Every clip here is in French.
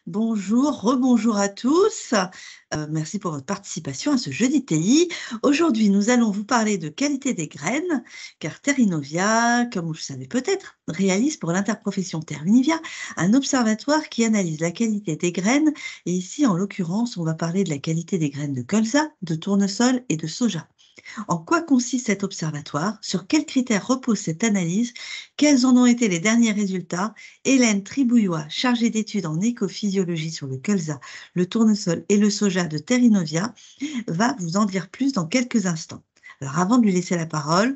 Bonjour, rebonjour à tous. Merci pour votre participation à ce Jeudi TI. Aujourd'hui, nous allons vous parler de qualité des graines, car Terrinovia, comme vous le savez peut-être, réalise pour l'interprofession Terre-Univia un observatoire qui analyse la qualité des graines. Et ici, en l'occurrence, on va parler de la qualité des graines de colza, de tournesol et de soja. En quoi consiste cet observatoire? Sur quels critères repose cette analyse? Quels en ont été les derniers résultats? Hélène Tribouillois, chargée d'études en écophysiologie sur le colza, le tournesol et le soja de Terrinovia, va vous en dire plus dans quelques instants. Alors avant de lui laisser la parole,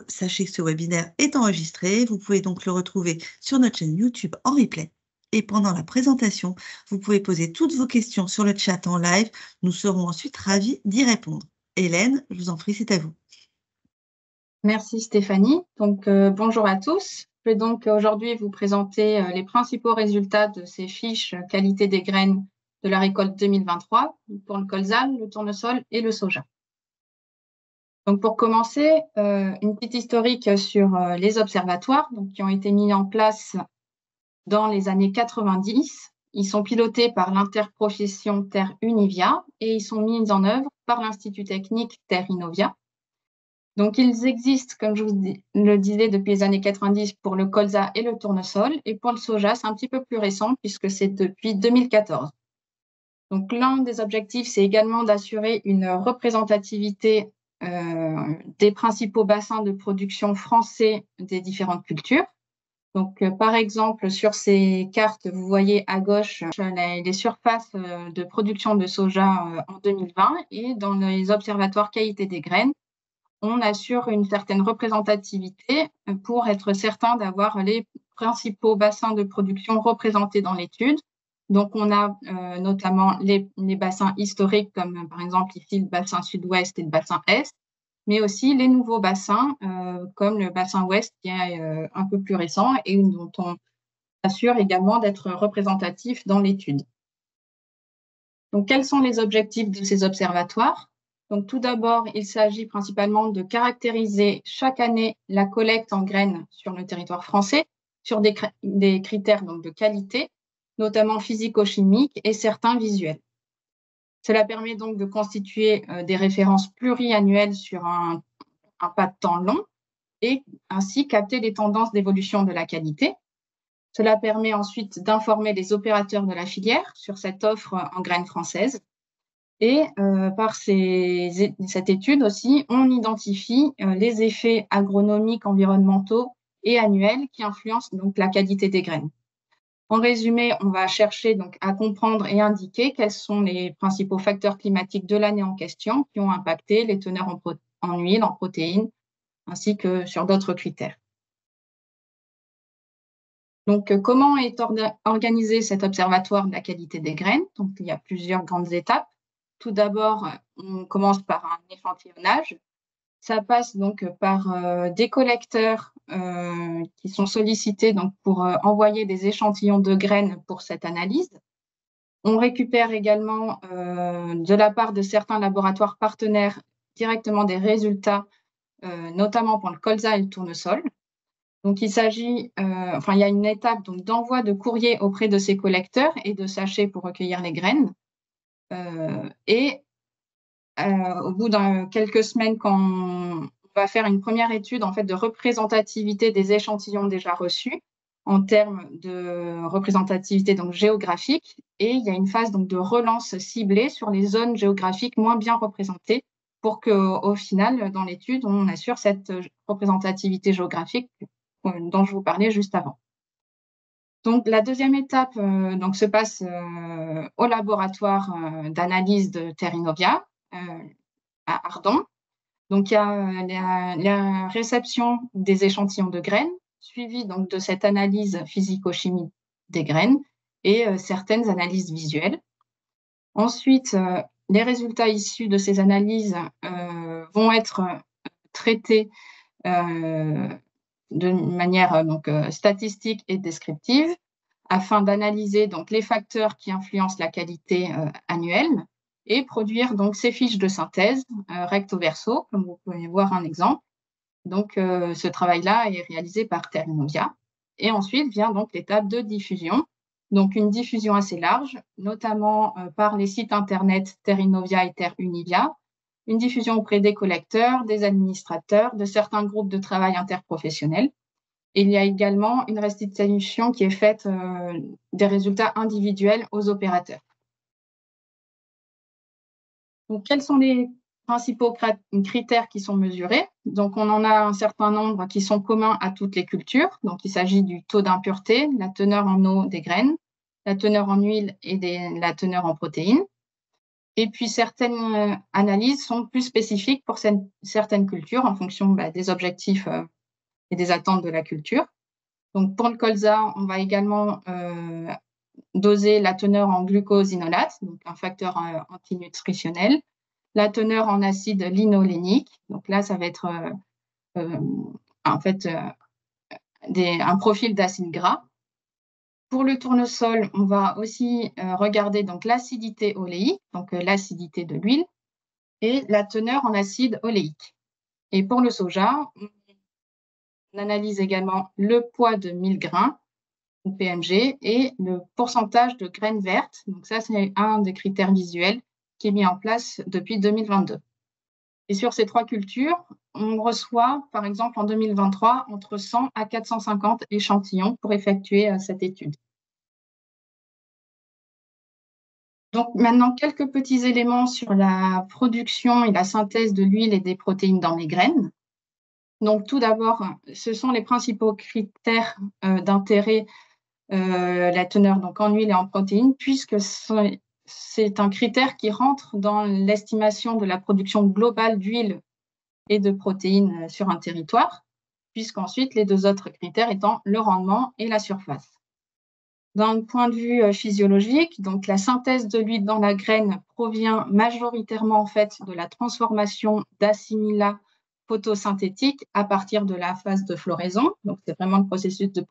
sachez que ce webinaire est enregistré. Vous pouvez donc le retrouver sur notre chaîne YouTube en replay. Et pendant la présentation, vous pouvez poser toutes vos questions sur le chat en live. Nous serons ensuite ravis d'y répondre. Hélène, je vous en prie, c'est à vous. Merci Stéphanie. Bonjour à tous. Je vais donc aujourd'hui vous présenter les principaux résultats de ces fiches qualité des graines de la récolte 2023 pour le colza, le tournesol et le soja. Donc pour commencer, une petite historique sur les observatoires qui ont été mis en place dans les années 90. Ils sont pilotés par l'interprofession Terre-Univia et ils sont mis en œuvre par l'Institut technique Terrinovia. Donc, ils existent, comme je vous le disais, depuis les années 90 pour le colza et le tournesol. Et pour le soja, c'est un petit peu plus récent puisque c'est depuis 2014. Donc, l'un des objectifs, c'est également d'assurer une représentativité des principaux bassins de production français des différentes cultures. Donc, par exemple, sur ces cartes, vous voyez à gauche les surfaces de production de soja en 2020 et dans les observatoires qualité des graines, on assure une certaine représentativité pour être certain d'avoir les principaux bassins de production représentés dans l'étude. Donc, on a notamment les bassins historiques, comme par exemple ici le bassin sud-ouest et le bassin est, mais aussi les nouveaux bassins, comme le bassin ouest qui est un peu plus récent et dont on assure également d'être représentatif dans l'étude. Donc, quels sont les objectifs de ces observatoires? Donc, tout d'abord, il s'agit principalement de caractériser chaque année la collecte en graines sur le territoire français sur des critères donc, de qualité, notamment physico-chimiques et certains visuels. Cela permet donc de constituer des références pluriannuelles sur un pas de temps long et ainsi capter les tendances d'évolution de la qualité. Cela permet ensuite d'informer les opérateurs de la filière sur cette offre en graines françaises. Et par cette étude aussi, on identifie les effets agronomiques, environnementaux et annuels qui influencent donc la qualité des graines. En résumé, on va chercher donc à comprendre et indiquer quels sont les principaux facteurs climatiques de l'année en question qui ont impacté les teneurs en huile, en protéines, ainsi que sur d'autres critères. Donc, comment est organisé cet observatoire de la qualité des graines? Donc, il y a plusieurs grandes étapes. Tout d'abord, on commence par un échantillonnage. Ça passe donc par des collecteurs qui sont sollicités donc, pour envoyer des échantillons de graines pour cette analyse. On récupère également de la part de certains laboratoires partenaires directement des résultats, notamment pour le colza et le tournesol. Donc, il s'agit, il y a une étape d'envoi de courrier auprès de ces collecteurs et de sachets pour recueillir les graines. Au bout de quelques semaines, quand on va faire une première étude en fait, de représentativité des échantillons déjà reçus en termes de représentativité donc, géographique, et il y a une phase donc, de relance ciblée sur les zones géographiques moins bien représentées pour qu'au final, dans l'étude, on assure cette représentativité géographique dont je vous parlais juste avant. Donc, la deuxième étape se passe au laboratoire d'analyse de Terrinovia à Ardon. Donc, il y a la réception des échantillons de graines, suivie donc de cette analyse physico-chimique des graines et certaines analyses visuelles. Ensuite, les résultats issus de ces analyses vont être traités de manière statistique et descriptive afin d'analyser les facteurs qui influencent la qualité annuelle et produire donc ces fiches de synthèse recto verso, comme vous pouvez voir un exemple. Donc, ce travail-là est réalisé par Terrinovia. Et ensuite vient donc l'étape de diffusion Donc, une diffusion assez large, notamment par les sites internet Terrinovia et Terunivia, une diffusion auprès des collecteurs, des administrateurs, de certains groupes de travail interprofessionnels. Et il y a également une restitution qui est faite des résultats individuels aux opérateurs. Donc, quels sont les principaux critères qui sont mesurés? Donc, on en a un certain nombre qui sont communs à toutes les cultures. Donc, il s'agit du taux d'impureté, la teneur en eau des graines, la teneur en huile et la teneur en protéines. Et puis, certaines analyses sont plus spécifiques pour certaines cultures en fonction des objectifs et des attentes de la culture. Donc, pour le colza, on va également doser la teneur en glucosinolate, donc un facteur antinutritionnel, la teneur en acide linolénique. Donc là, ça va être en fait un profil d'acide gras. Pour le tournesol, on va aussi regarder donc l'acidité oléique, donc l'acidité de l'huile, et la teneur en acide oléique. Et pour le soja, on analyse également le poids de 1000 grains, ou PMG, et le pourcentage de graines vertes. Donc ça, c'est un des critères visuels qui est mis en place depuis 2022. Et sur ces trois cultures, on reçoit, par exemple, en 2023, entre 100 à 450 échantillons pour effectuer cette étude. Donc maintenant, quelques petits éléments sur la production et la synthèse de l'huile et des protéines dans les graines. Donc tout d'abord, ce sont les principaux critères d'intérêt, la teneur donc en huile et en protéines, puisque c'est un critère qui rentre dans l'estimation de la production globale d'huile et de protéines sur un territoire, puisqu'ensuite les deux autres critères étant le rendement et la surface. D'un point de vue physiologique, donc la synthèse de l'huile dans la graine provient majoritairement en fait de la transformation d'assimilats photosynthétiques à partir de la phase de floraison. Donc c'est vraiment le processus de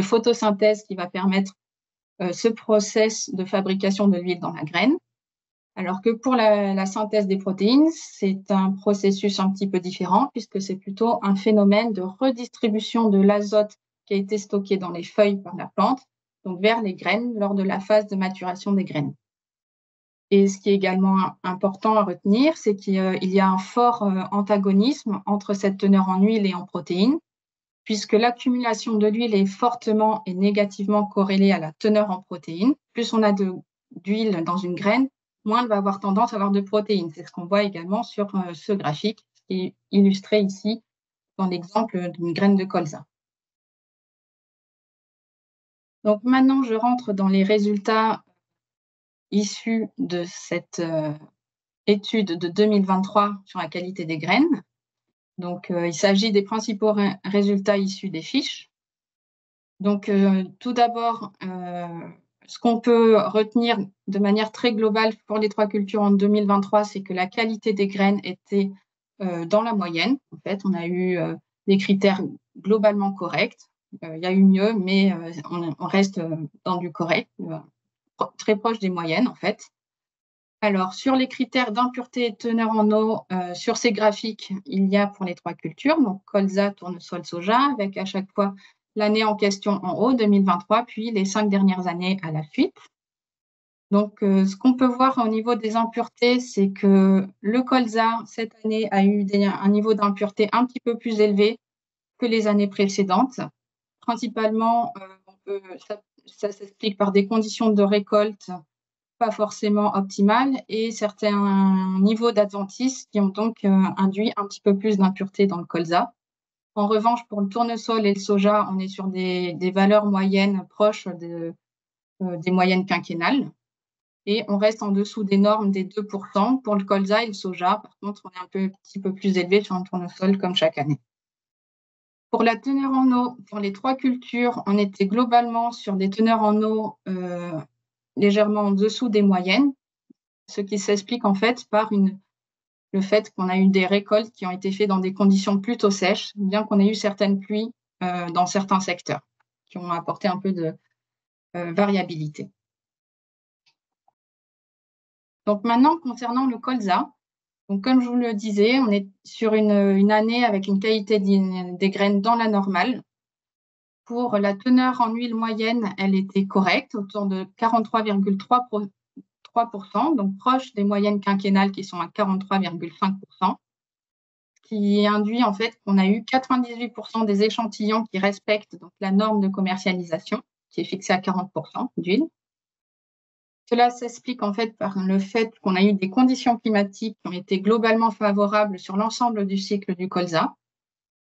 photosynthèse qui va permettre ce process de fabrication de l'huile dans la graine. Alors que pour la synthèse des protéines, c'est un processus un petit peu différent puisque c'est plutôt un phénomène de redistribution de l'azote qui a été stocké dans les feuilles par la plante, donc vers les graines lors de la phase de maturation des graines. Et ce qui est également important à retenir, c'est qu'il y a un fort antagonisme entre cette teneur en huile et en protéines, puisque l'accumulation de l'huile est fortement et négativement corrélée à la teneur en protéines. Plus on a d'huile dans une graine, moins elle va avoir tendance à avoir de protéines. C'est ce qu'on voit également sur ce graphique, qui est illustré ici dans l'exemple d'une graine de colza. Donc maintenant, je rentre dans les résultats issus de cette étude de 2023 sur la qualité des graines. Donc, il s'agit des principaux résultats issus des fiches. Donc, tout d'abord, ce qu'on peut retenir de manière très globale pour les trois cultures en 2023, c'est que la qualité des graines était dans la moyenne. En fait, on a eu des critères globalement corrects. Il y a eu mieux, mais on reste dans du correct, très proche des moyennes, en fait. Alors, sur les critères d'impureté et de teneur en eau, sur ces graphiques, il y a pour les trois cultures, donc colza, tournesol, soja, avec à chaque fois l'année en question en haut, 2023, puis les 5 dernières années à la suite. Donc, ce qu'on peut voir au niveau des impuretés, c'est que le colza, cette année, a eu un niveau d'impureté un petit peu plus élevé que les années précédentes. Principalement, ça s'explique par des conditions de récolte pas forcément optimales et certains niveaux d'adventice qui ont donc induit un petit peu plus d'impureté dans le colza. En revanche, pour le tournesol et le soja, on est sur des valeurs moyennes proches des moyennes quinquennales et on reste en dessous des normes des 2%. Pour le colza et le soja, par contre, on est un petit peu plus élevé sur un tournesol comme chaque année. Pour la teneur en eau, pour les trois cultures, on était globalement sur des teneurs en eau légèrement en dessous des moyennes, ce qui s'explique en fait par le fait qu'on a eu des récoltes qui ont été faites dans des conditions plutôt sèches, bien qu'on ait eu certaines pluies dans certains secteurs, qui ont apporté un peu de variabilité. Donc maintenant, concernant le colza, donc comme je vous le disais, on est sur une année avec une qualité des graines dans la normale. Pour la teneur en huile moyenne, elle était correcte, autour de 43,3%, donc proche des moyennes quinquennales qui sont à 43,5%, ce qui induit en fait qu'on a eu 98% des échantillons qui respectent donc la norme de commercialisation, qui est fixée à 40% d'huile. Cela s'explique en fait par le fait qu'on a eu des conditions climatiques qui ont été globalement favorables sur l'ensemble du cycle du colza.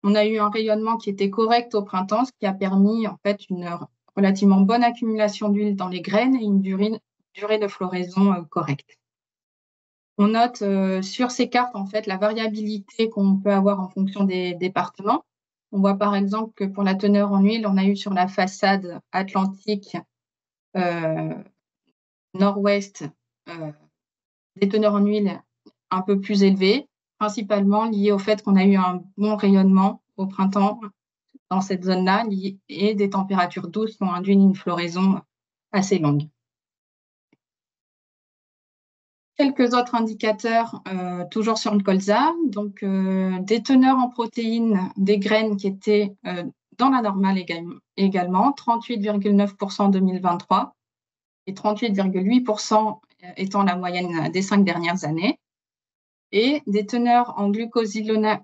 On a eu un rayonnement qui était correct au printemps, ce qui a permis en fait une relativement bonne accumulation d'huile dans les graines et une durée de floraison correcte. On note sur ces cartes en fait la variabilité qu'on peut avoir en fonction des départements. On voit par exemple que pour la teneur en huile, on a eu sur la façade atlantique nord-ouest des teneurs en huile un peu plus élevées, principalement liées au fait qu'on a eu un bon rayonnement au printemps dans cette zone-là et des températures douces qui ont induit une floraison assez longue. Quelques autres indicateurs, toujours sur le colza, donc des teneurs en protéines des graines qui étaient dans la normale également, 38,9% en 2023 et 38,8% étant la moyenne des 5 dernières années, et des teneurs en glucosinolate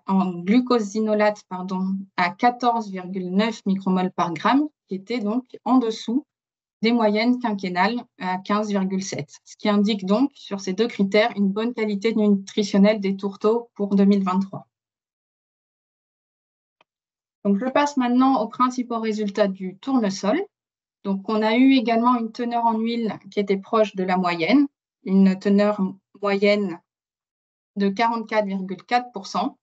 à 14,9 micromoles par gramme, qui étaient donc en dessous des moyennes quinquennales à 15,7, ce qui indique donc sur ces deux critères une bonne qualité nutritionnelle des tourteaux pour 2023. Donc, je passe maintenant aux principaux résultats du tournesol. Donc, on a eu également une teneur en huile qui était proche de la moyenne, une teneur moyenne de 44,4%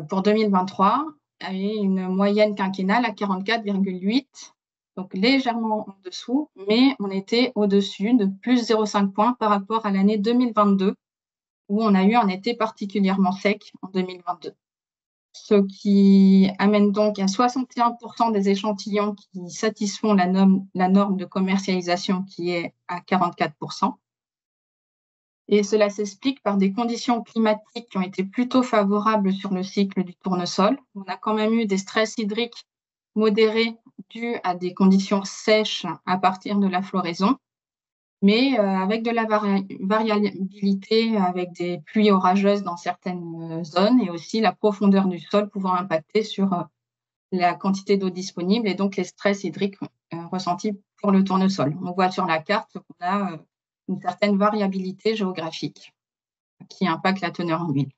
pour 2023 et une moyenne quinquennale à 44,8%, donc légèrement en dessous, mais on était au-dessus de plus 0,5 points par rapport à l'année 2022, où on a eu un été particulièrement sec en 2022. Ce qui amène donc à 61% des échantillons qui satisfont la norme de commercialisation qui est à 44%. Et cela s'explique par des conditions climatiques qui ont été plutôt favorables sur le cycle du tournesol. On a quand même eu des stress hydriques modérés dus à des conditions sèches à partir de la floraison, mais avec de la variabilité, avec des pluies orageuses dans certaines zones et aussi la profondeur du sol pouvant impacter sur la quantité d'eau disponible et donc les stress hydriques ressentis pour le tournesol. On voit sur la carte qu'on a une certaine variabilité géographique qui impacte la teneur en huile.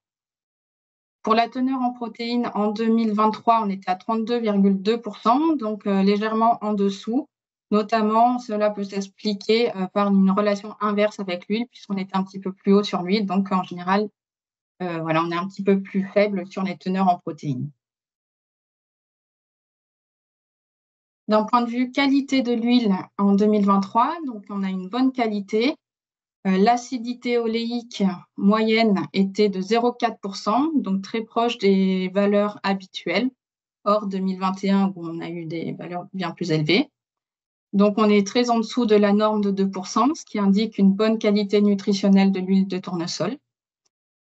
Pour la teneur en protéines, en 2023, on était à 32,2%, donc légèrement en dessous. Notamment, cela peut s'expliquer par une relation inverse avec l'huile, puisqu'on était un petit peu plus haut sur l'huile. Donc, en général, voilà, on est un petit peu plus faible sur les teneurs en protéines. D'un point de vue qualité de l'huile en 2023, donc on a une bonne qualité. L'acidité oléique moyenne était de 0,4%, donc très proche des valeurs habituelles, hors 2021 où on a eu des valeurs bien plus élevées. Donc, on est très en dessous de la norme de 2%, ce qui indique une bonne qualité nutritionnelle de l'huile de tournesol.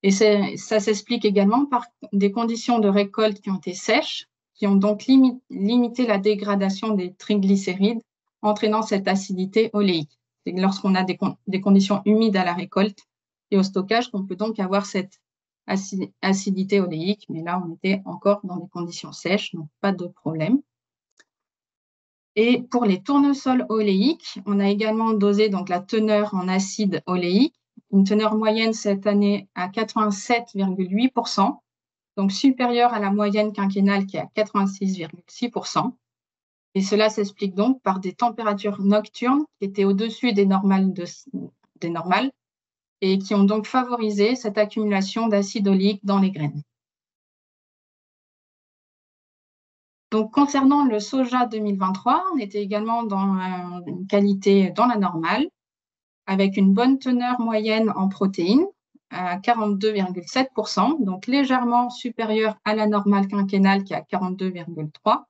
Et ça s'explique également par des conditions de récolte qui ont été sèches, qui ont donc limité la dégradation des triglycérides, entraînant cette acidité oléique. C'est lorsqu'on a des conditions humides à la récolte et au stockage qu'on peut donc avoir cette acidité oléique. Mais là, on était encore dans des conditions sèches, donc pas de problème. Et pour les tournesols oléiques, on a également dosé donc la teneur en acide oléique, une teneur moyenne cette année à 87,8%, donc supérieure à la moyenne quinquennale qui est à 86,6%. Et cela s'explique donc par des températures nocturnes qui étaient au-dessus des normales et qui ont donc favorisé cette accumulation d'acide oléique dans les graines. Donc, concernant le soja 2023, on était également dans une qualité dans la normale, avec une bonne teneur moyenne en protéines à 42,7%, donc légèrement supérieure à la normale quinquennale qui est à 42,3%.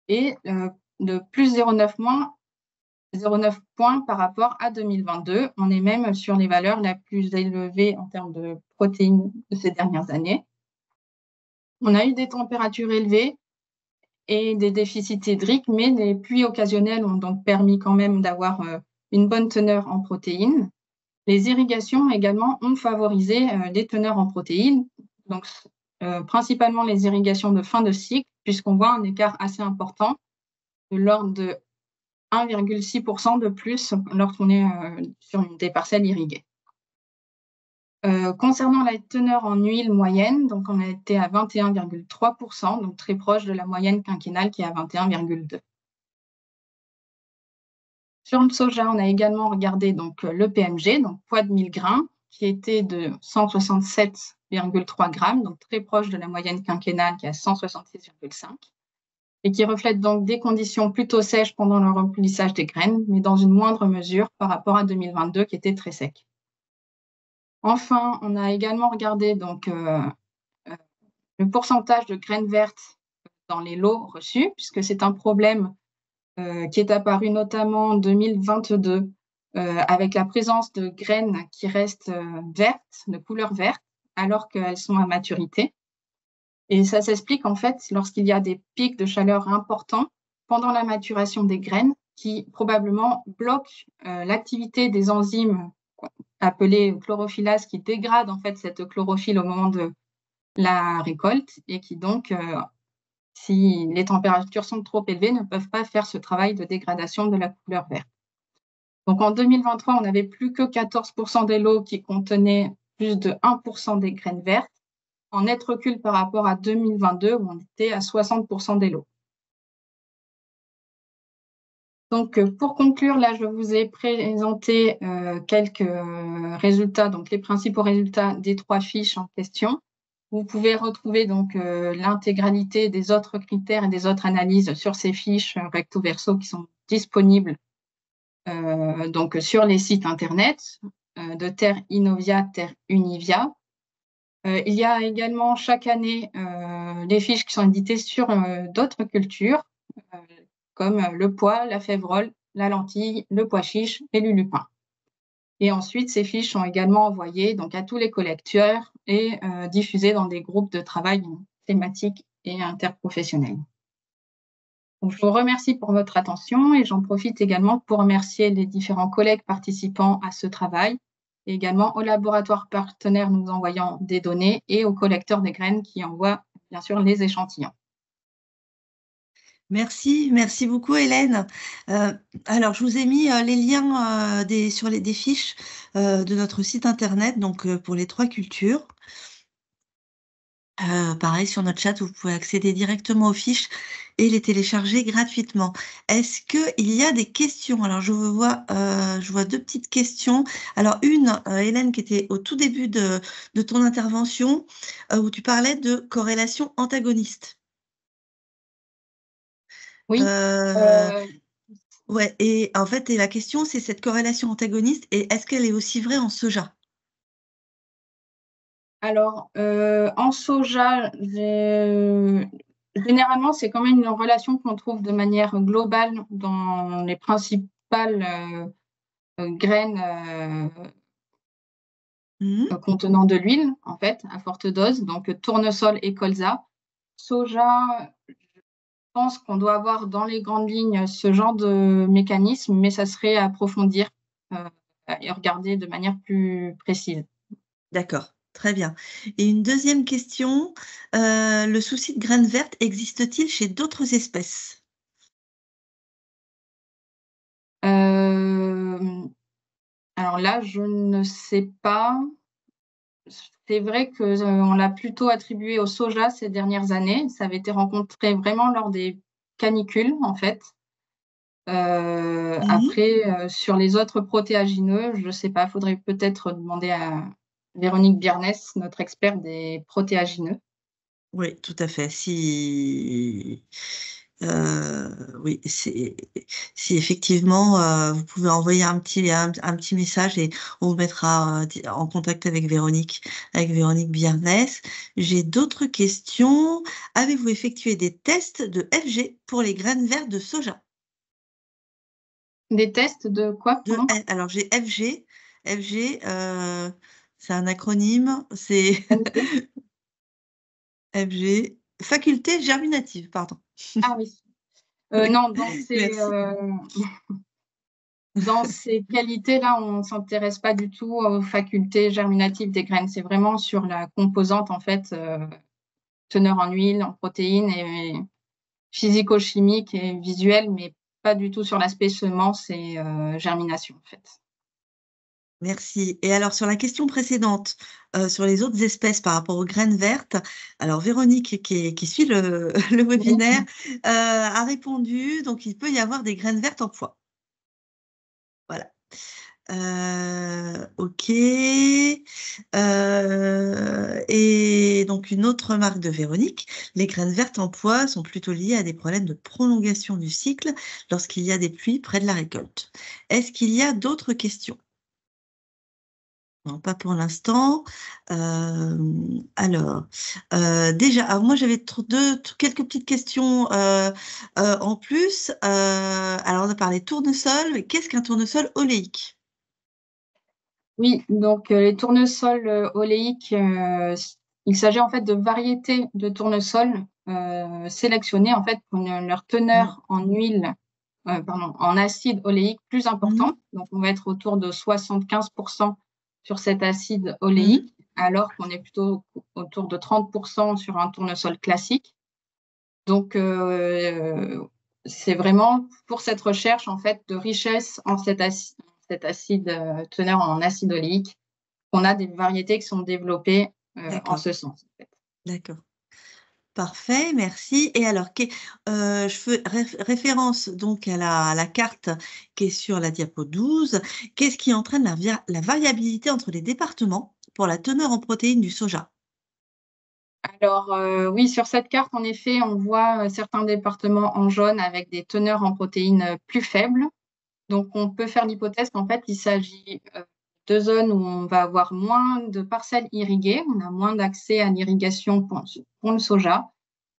Et de plus 0,9 points par rapport à 2022. On est même sur les valeurs les plus élevées en termes de protéines de ces dernières années. On a eu des températures élevées et des déficits hydriques, mais les pluies occasionnelles ont donc permis quand même d'avoir une bonne teneur en protéines. Les irrigations également ont favorisé les teneurs en protéines, donc principalement les irrigations de fin de cycle, puisqu'on voit un écart assez important de l'ordre de 1,6% de plus lorsqu'on est sur des parcelles irriguées. Concernant la teneur en huile moyenne, donc on a été à 21,3%, donc très proche de la moyenne quinquennale qui est à 21,2%. Sur le soja, on a également regardé donc, le PMG, donc poids de 1000 grains, qui était de 167,3 grammes, donc très proche de la moyenne quinquennale qui est à 166,5, et qui reflète donc des conditions plutôt sèches pendant le remplissage des graines, mais dans une moindre mesure par rapport à 2022 qui était très sec. Enfin, on a également regardé donc, le pourcentage de graines vertes dans les lots reçus, puisque c'est un problème qui est apparu notamment en 2022 avec la présence de graines qui restent vertes, de couleur verte, alors qu'elles sont à maturité. Et ça s'explique en fait lorsqu'il y a des pics de chaleur importants pendant la maturation des graines qui probablement bloquent l'activité des enzymes appelées chlorophylase qui dégradent en fait cette chlorophylle au moment de la récolte et qui donc si les températures sont trop élevées, ne peuvent pas faire ce travail de dégradation de la couleur verte. Donc en 2023, on n'avait plus que 14% des lots qui contenaient plus de 1% des graines vertes, en net recul par rapport à 2022 où on était à 60% des lots. Donc pour conclure, là je vous ai présenté quelques résultats, donc les principaux résultats des 3 fiches en question. Vous pouvez retrouver donc l'intégralité des autres critères et des autres analyses sur ces fiches recto verso qui sont disponibles donc sur les sites internet de Terre Innovia, Terre Univia. Il y a également chaque année des fiches qui sont éditées sur d'autres cultures comme le pois, la févrole, la lentille, le pois chiche et le lupin. Et ensuite, ces fiches sont également envoyées donc, à tous les collecteurs et diffusées dans des groupes de travail thématiques et interprofessionnels. Donc, je vous remercie pour votre attention et j'en profite également pour remercier les différents collègues participants à ce travail et également aux laboratoires partenaires nous envoyant des données et aux collecteurs des graines qui envoient bien sûr les échantillons. Merci beaucoup Hélène. Alors je vous ai mis les liens sur des fiches de notre site internet, donc pour les 3 cultures. Pareil sur notre chat, vous pouvez accéder directement aux fiches et les télécharger gratuitement. Est-ce qu'il y a des questions? Alors je vois 2 petites questions. Alors une, Hélène, qui était au tout début de ton intervention, où tu parlais de corrélation antagoniste. Oui. Ouais, et en fait, la question, c'est cette corrélation antagoniste, et est-ce qu'elle est aussi vraie en soja? Alors, en soja, généralement, c'est quand même une relation qu'on trouve de manière globale dans les principales graines contenant de l'huile, en fait, à forte dose, donc tournesol et colza. Soja, je pense qu'on doit avoir dans les grandes lignes ce genre de mécanisme, mais ça serait à approfondir et regarder de manière plus précise. D'accord, très bien. Et une deuxième question, le souci de graines vertes existe-t-il chez d'autres espèces? Alors là, je ne sais pas. C'est vrai qu'on l'a plutôt attribué au soja ces dernières années. Ça avait été rencontré vraiment lors des canicules, en fait. Après, sur les autres protéagineux, je ne sais pas. Il faudrait peut-être demander à Véronique Biernès, notre experte des protéagineux. Oui, tout à fait. Oui, si effectivement, vous pouvez envoyer un petit message et on vous mettra en contact avec Véronique Biernès. J'ai d'autres questions. Avez-vous effectué des tests de FG pour les graines vertes de soja? Des tests de quoi? Alors, j'ai FG. FG, c'est un acronyme. C'est FG. faculté germinative, pardon. Ah oui. Oui, Non, merci. dans ces qualités-là, on ne s'intéresse pas du tout aux facultés germinatives des graines. C'est vraiment sur la composante, en fait, teneur en huile, en protéines et physico-chimique et visuelle, mais pas du tout sur l'aspect semence et germination, en fait. Merci. Et alors, sur la question précédente, sur les autres espèces par rapport aux graines vertes, alors Véronique, qui suit le, le webinaire, a répondu, donc il peut y avoir des graines vertes en pois. Voilà. Ok. Et donc, une autre remarque de Véronique, les graines vertes en pois sont plutôt liées à des problèmes de prolongation du cycle lorsqu'il y a des pluies près de la récolte. Est-ce qu'il y a d'autres questions? Non, pas pour l'instant. Alors, déjà, alors moi j'avais quelques petites questions en plus. Alors, on a parlé tournesol. Qu'est-ce qu'un tournesol oléique? Oui, donc les tournesols oléiques, il s'agit en fait de variétés de tournesols sélectionnés en fait pour leur Mm. teneur en huile, pardon, en acide oléique plus important. Mhm. Donc on va être autour de 75% sur cet acide Mhm. oléique, alors qu'on est plutôt autour de 30% sur un tournesol classique. Donc c'est vraiment pour cette recherche en fait de richesse en cet acide teneur en acide oléique qu'on a des variétés qui sont développées en D'accord, ce sens. En fait. d'accord. Parfait, merci. Et alors, je fais référence donc à la carte qui est sur la diapo 12. Qu'est-ce qui entraîne la variabilité entre les départements pour la teneur en protéines du soja? Alors oui, sur cette carte, en effet, on voit certains départements en jaune avec des teneurs en protéines plus faibles. Donc on peut faire l'hypothèse qu'en fait, il s'agit de zones où on va avoir moins de parcelles irriguées, on a moins d'accès à l'irrigation pour le soja,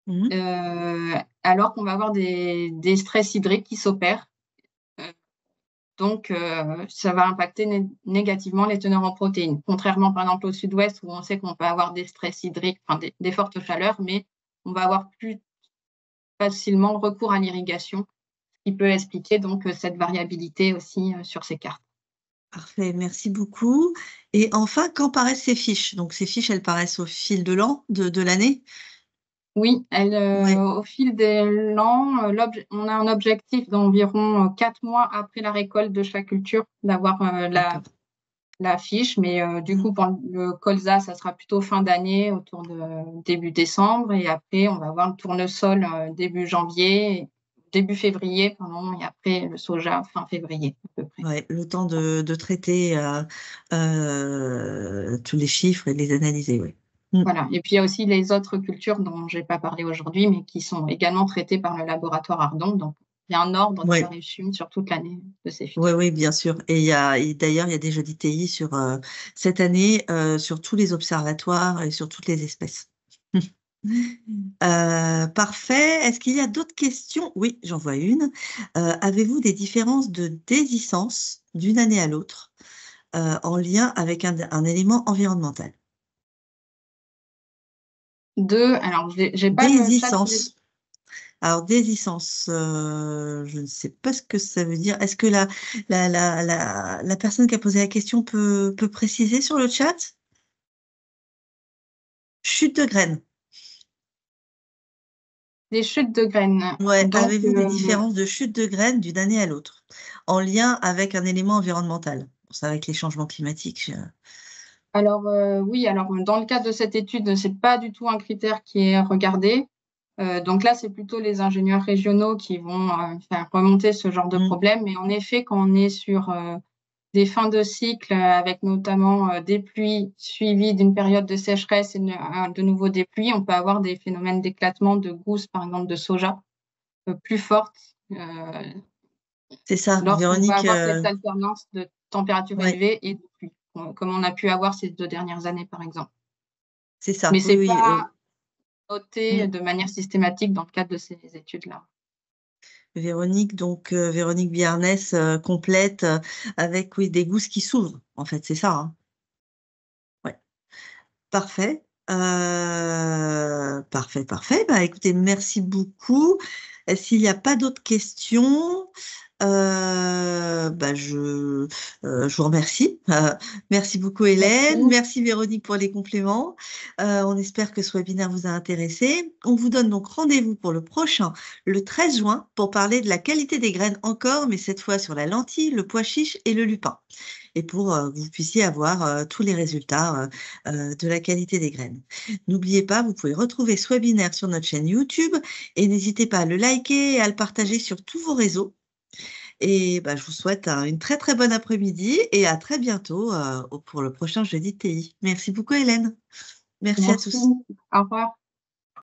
Mhm. alors qu'on va avoir des stress hydriques qui s'opèrent. Donc, ça va impacter négativement les teneurs en protéines. Contrairement, par exemple, au sud-ouest, où on sait qu'on peut avoir des stress hydriques, enfin, des fortes chaleurs, mais on va avoir plus facilement recours à l'irrigation, ce qui peut expliquer donc cette variabilité aussi sur ces cartes. Parfait, merci beaucoup. Et enfin, quand paraissent ces fiches? Donc, ces fiches, elles paraissent au fil de de l'année? Oui, Oui, au fil des l'an, on a un objectif d'environ 4 mois après la récolte de chaque culture d'avoir d'accord. la fiche, mais du Mhm. coup, pour le colza, ça sera plutôt fin d'année, autour de début décembre, et après, on va avoir le tournesol début janvier, début février, pardon, et après le soja fin février, à peu près. Ouais, le temps de traiter tous les chiffres et de les analyser, oui. Mm. Voilà. Et puis, il y a aussi les autres cultures dont je n'ai pas parlé aujourd'hui, mais qui sont également traitées par le laboratoire Ardon. Donc, il y a un ordre de Ouais. parution sur toute l'année de ces Oui, fiches. oui, bien sûr. Et d'ailleurs, il y a des jeudis TI sur cette année sur tous les observatoires et sur toutes les espèces. Parfait. Est-ce qu'il y a d'autres questions? Oui, j'en vois une. Avez-vous des différences de déhiscence d'une année à l'autre en lien avec un élément environnemental? Alors, j'ai pas le chat sous les. Déhiscence. Alors, déhiscence, je ne sais pas ce que ça veut dire. Est-ce que la personne qui a posé la question peut préciser sur le chat? Chute de graines. Des chutes de graines. Ouais, Donc, avez-vous des différences de chute de graines d'une année à l'autre en lien avec un élément environnemental? Bon, ça, avec les changements climatiques. alors oui, alors dans le cadre de cette étude, c'est pas du tout un critère qui est regardé. Donc là, c'est plutôt les ingénieurs régionaux qui vont faire remonter ce genre de Mm, problème. Mais en effet, quand on est sur des fins de cycle, avec notamment des pluies suivies d'une période de sécheresse et de nouveau des pluies, on peut avoir des phénomènes d'éclatement de gousses, par exemple de soja, plus fortes c'est ça, lorsqu'on va Véronique. avoir cette alternance de température Ouais, élevée et de pluie, comme on a pu avoir ces 2 dernières années, par exemple. c'est ça. Mais Oui, c'est oui. pas noté Mm. de manière systématique dans le cadre de ces études-là. Véronique, donc Véronique Biarnès complète avec oui, des gousses qui s'ouvrent, en fait, c'est ça. Hein. Ouais, parfait. Parfait, parfait. Bah, écoutez, merci beaucoup. S'il n'y a pas d'autres questions, bah, je vous remercie. Merci beaucoup Hélène. Merci. Merci Véronique pour les compléments. On espère que ce webinaire vous a intéressé. On vous donne donc rendez-vous pour le prochain, le 13 juin, pour parler de la qualité des graines encore, mais cette fois sur la lentille, le pois chiche et le lupin. Et pour que vous puissiez avoir tous les résultats de la qualité des graines. N'oubliez pas, vous pouvez retrouver ce webinaire sur notre chaîne YouTube et n'hésitez pas à le liker et à le partager sur tous vos réseaux. Et bah, je vous souhaite une très très bonne après-midi et à très bientôt pour le prochain Jeudi de TI. Merci beaucoup Hélène. Merci à Merci. tous. Au revoir.